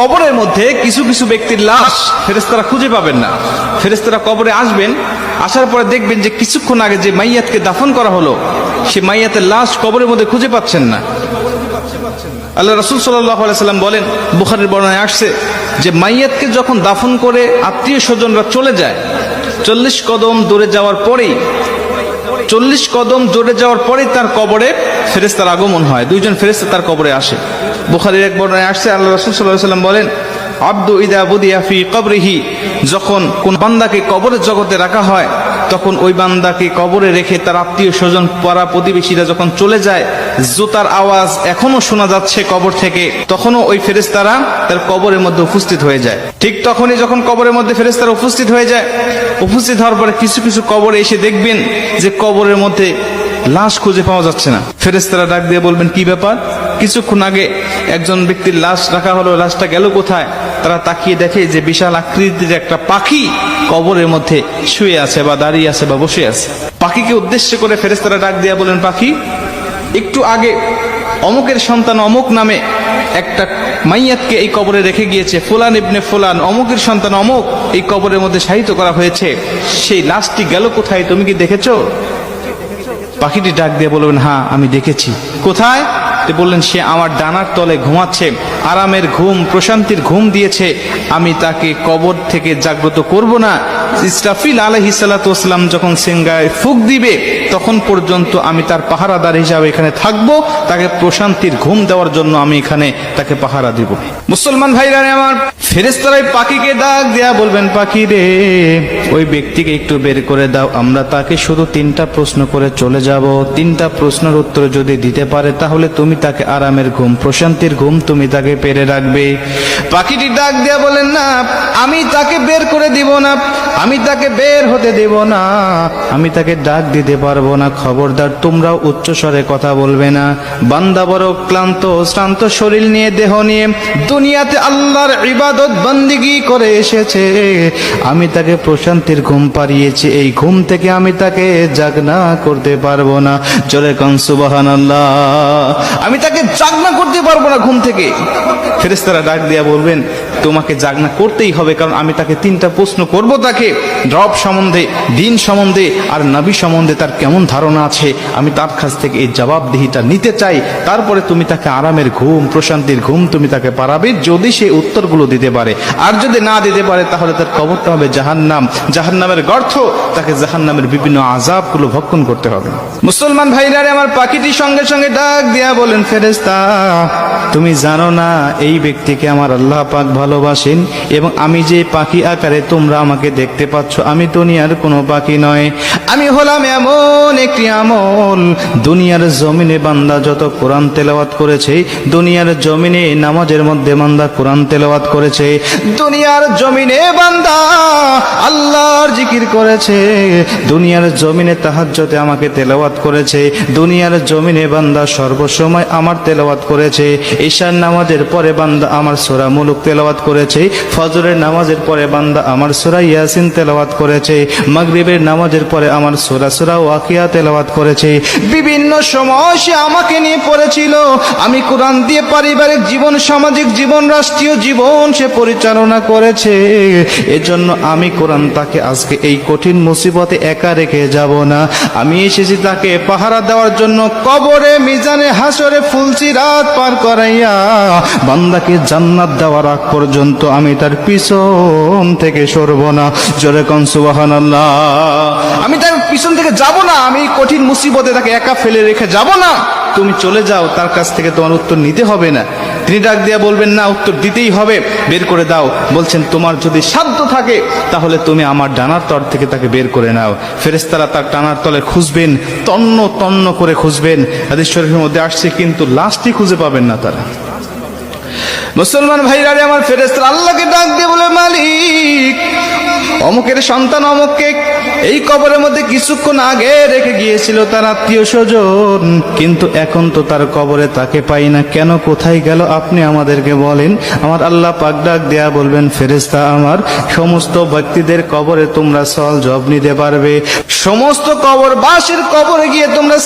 কবরের মধ্যে কিছু কিছু ব্যক্তির লাশ ফেরেশতারা খুঁজে পাবেন না। ফেরেশতারা কবরে আসবেন, আসার পরে দেখবেন যে কিছুক্ষণ আগে যে মাইয়াতকে দাফন করা হলো সে মাইয়াতের লাশ কবরের মধ্যে খুঁজে পাচ্ছেন না। আল্লাহ রাসূল সাল্লাল্লাহু আলাইহি সাল্লাম বলেন, বুখারীর বর্ণনায় আসছে যে মাইয়াতকে যখন দাফন করে আত্মীয় স্বজনরা চলে যায়, 40 কদম দূরে যাওয়ার পরেই তার কবরে ফেরেশতার আগমন হয়। দুইজন ফেরেশতা তার কবরে আসে। বুখারীর এক বর্ণনায় আসছে, আল্লাহ রাসূল সাল্লাল্লাহু আলাইহি সাল্লাম বলেন, আব্দু ইদা বুদিয়া ফি কবরিহি, যখন কোন বান্দাকে কবরের জগতে রাখা হয় তখন ওই বান্দাকে কবরে রেখে তার আত্মীয় স্বজন পাড়া প্রতিবেশীরা যখন চলে যায়, জুতার আওয়াজ এখনো শোনা যাচ্ছে কবর থেকে, তখনও ওই ফেরেশতারা তার কবরের মধ্যে উপস্থিত হয়ে যায়। ঠিক তখনই যখন কবরের মধ্যে ফেরেশতারা উপস্থিত হয়ে যায়, উপস্থিত হওয়ার পরে কিছু কিছু কবরে এসে দেখবেন যে কবরের মধ্যে লাশ খুঁজে পাওয়া যাচ্ছে না। ফেরেশতারা ডাক দিয়ে বলবেন, কি ব্যাপার? কিছুক্ষণ আগে একজন ব্যক্তির লাশ রাখা হলো, লাশটা গেল কোথায়? তারা তাকিয়ে দেখে যে বিশাল আকৃতির একটা পাখি কবরের মধ্যে শুয়ে আছে বা দাঁড়িয়ে আছে বা বসে আছে। পাখিকে উদ্দেশ্য করে ফেরেশতারা ডাক দিয়ে বলেন, পাখি, একটু আগে অমুকের সন্তান অমুক নামে একটা মাইয়াতকে এই কবরে রেখে গিয়েছে, ফুলান ইবনে ফুলান, অমুকের সন্তান অমুক এই কবরের মধ্যে শায়িত করা হয়েছে, সেই লাশটি গেল কোথায়? তুমি কি দেখেছো? পাখিটি ডাক দিয়ে বলবেন, হ্যাঁ আমি দেখেছি। কোথায়? বললেন, সে আমার ডানার তলে ঘুমাচ্ছে, আরামের ঘুম, প্রশান্তির ঘুম দিয়েছে, আমি তাকে কবর থেকে জাগ্রত করব না। ইসরাফিল আলাইহিস সালাতু ওয়াস সালাম যখন সিংহায় ফুঁক দিবে তখন পর্যন্ত আমি তার পাহারাদার হিসাবে এখানে থাকবো, তাকে প্রশান্তির ঘুম দেওয়ার জন্য আমি এখানে তাকে পাহারা দিব। মুসলমান ভাইরা আমার, ফেরেশতারাই পাখিকে ডাক দেয়া বলবেন, পাখি রে, ওই ব্যক্তিকে একটু বের করে দাও, আমরা তাকে শুধু 3টা প্রশ্ন করে চলে যাব। 3টা প্রশ্নের উত্তর যদি দিতে পারে তাহলে তুমি তাকে আরামের ঘুম, প্রশান্তির ঘুম তুমি তাকে পেরে রাখবে। পাখিটি ডাক দেয়া বলেন, না, আমি তাকে বের করে দিব না, আমি তাকে বের হতে দেব না, আমি তাকে ডাক দিতে পারবো না। খবরদার তোমরাও উচ্চ স্বরে কথা বলবে না। বান্দা বড় ক্লান্ত শ্রান্ত শরীর নিয়ে, দেহ নিয়ে দুনিয়াতে আল্লাহর ইবাদত বন্দেগী করে এসেছে, আমি তাকে প্রশান্তির ঘুম পাড়িয়েছি, এই ঘুম থেকে আমি তাকে জাগনা করতে পারবো না। জোরে কোন সুবহানাল্লাহ। আমি তাকে জাগনা করতে পারবো না ঘুম থেকে। ফেরেশতারা ডাক দিয়া বলবেন, তোমাকে জাগনা করতেই হবে, কারণ আমি তাকে 3টা প্রশ্ন করব, তাকে রব সম্বন্ধে, দিন সম্বন্ধে আর নবী সম্বন্ধে তার কেমন ধারণা আছে, আমি তার কাছ থেকে এই জবাবদিহিটা নিতে চাই। তারপরে তুমি তাকে আরামের ঘুম, প্রশান্তির ঘুম তুমি তাকে পারাবে, যদি সে উত্তরগুলো দিতে পারে। আর যদি না দিতে পারে তাহলে তার কবরটা হবে জাহান্নাম, জাহান্নামের গর্ত, তাকে জাহান্নামের বিভিন্ন আযাবগুলো ভক্ষণ করতে হবে। মুসলমান ভাইরা আমার, পাখিটি সঙ্গে সঙ্গে ডাক দিয়া বলেন, ফেরেশতা, তুমি জানো না এই ব্যক্তিকে আমার আল্লাহ পাক ভালোবাসেন, এবং আমি যে পাখি আকারে তোমরা আমাকে দেখতে পাচ্ছ, আমি দুনিয়ার কোনো পাখি নয়, আমি হলাম এমন একটি আমল। দুনিয়ার জমিনে বান্দা যত কোরআন তেলাওয়াত করেছে, দুনিয়ার জমিনে নামাজের মধ্যে বান্দা কোরআন তেলাওয়াত করেছে, দুনিয়ার জমিনে বান্দা আল্লাহর জিকির করেছে, দুনিয়ার জমিনে তাহাজ্জুদে আমাকে তেলাওয়াত করেছে, দুনিয়ার জমিনে বান্দা সর্বসময় আমার তেলাওয়াত করেছে, ঈশার নামাজের পরে বান্দা আমার সূরা মুলুক তেলাওয়াত করেছে, ফজরের নামাজের পরে বান্দা আমার সূরা ইয়াসিন তেলাওয়াত করেছে, মাগরিবের নামাজের পরে আমার সূরা ওয়াকিয়া তেলাওয়াত করেছে। বিভিন্ন সময় সে আমাকে নিয়ে পড়েছিল, আমি কোরআন দিয়ে পারিবারিক জীবন, সামাজিক জীবন, রাষ্ট্রীয় জীবন সে পরিচালনা করেছে। এজন্য আমি কোরআন তাকে আজকে এই কঠিন মুসিবতে একা রেখে যাব না। আমি এসেছি তাকে পাহারা দেওয়ার জন্য, কবরে, মিজানে, হাসরে ফুলসিরাত পার করাইয়া বান্দাকে জান্নাত দেওয়ার আগ পর্যন্ত আমি তার পিছন থেকে সরব না। জোরে কোন সুবহানাল্লাহ। আমি তার পিছন থেকে যাব না, আমি কঠিন মুসিবতে তাকে একা ফেলে রেখে যাব না। তুমি চলে যাও, তার কাছ থেকে তোমার উত্তর নিতে হবে না। তিনি ডাক দিয়া বলবেন, না, উত্তর দিতেই হবে, বের করে দাও। বলছেন, তোমার যদি সাধ্য থাকে তাহলে তুমি আমার ডানার তল থেকে তাকে বের করে নাও। ফেরেশতারা তার ডানার তলে খুঁজবেন, তন্ন তন্ন করে খুঁজবেন। হাদিস শরীফের মধ্যে আসছে, কিন্তু লাশটি খুঁজে পাবেন না তারা। মুসলমান ভাইরা আমার, ফেরেশতারা আল্লাহকে ডাক দিয়ে বলে, মালিক, অমুকের সন্তান অমুককে এই কবরের মধ্যে কিছুক্ষণ আগে রেখে গিয়েছিল তার আত্মীয় স্বজন, কিন্তু এখন তো তার কবরে তাকে পাই না, কেন, কোথায় গেল, আপনি আমাদেরকে বলেন। আমার আল্লাহ পাক ডাক দেয়া বলবেন, ফেরেশতা আমার, সমস্ত ব্যক্তিদের কবরে তোমরা সওয়াল জবাব নিতে পারবে, সমস্ত কবরবাসীর কবরে গিয়ে তোমরা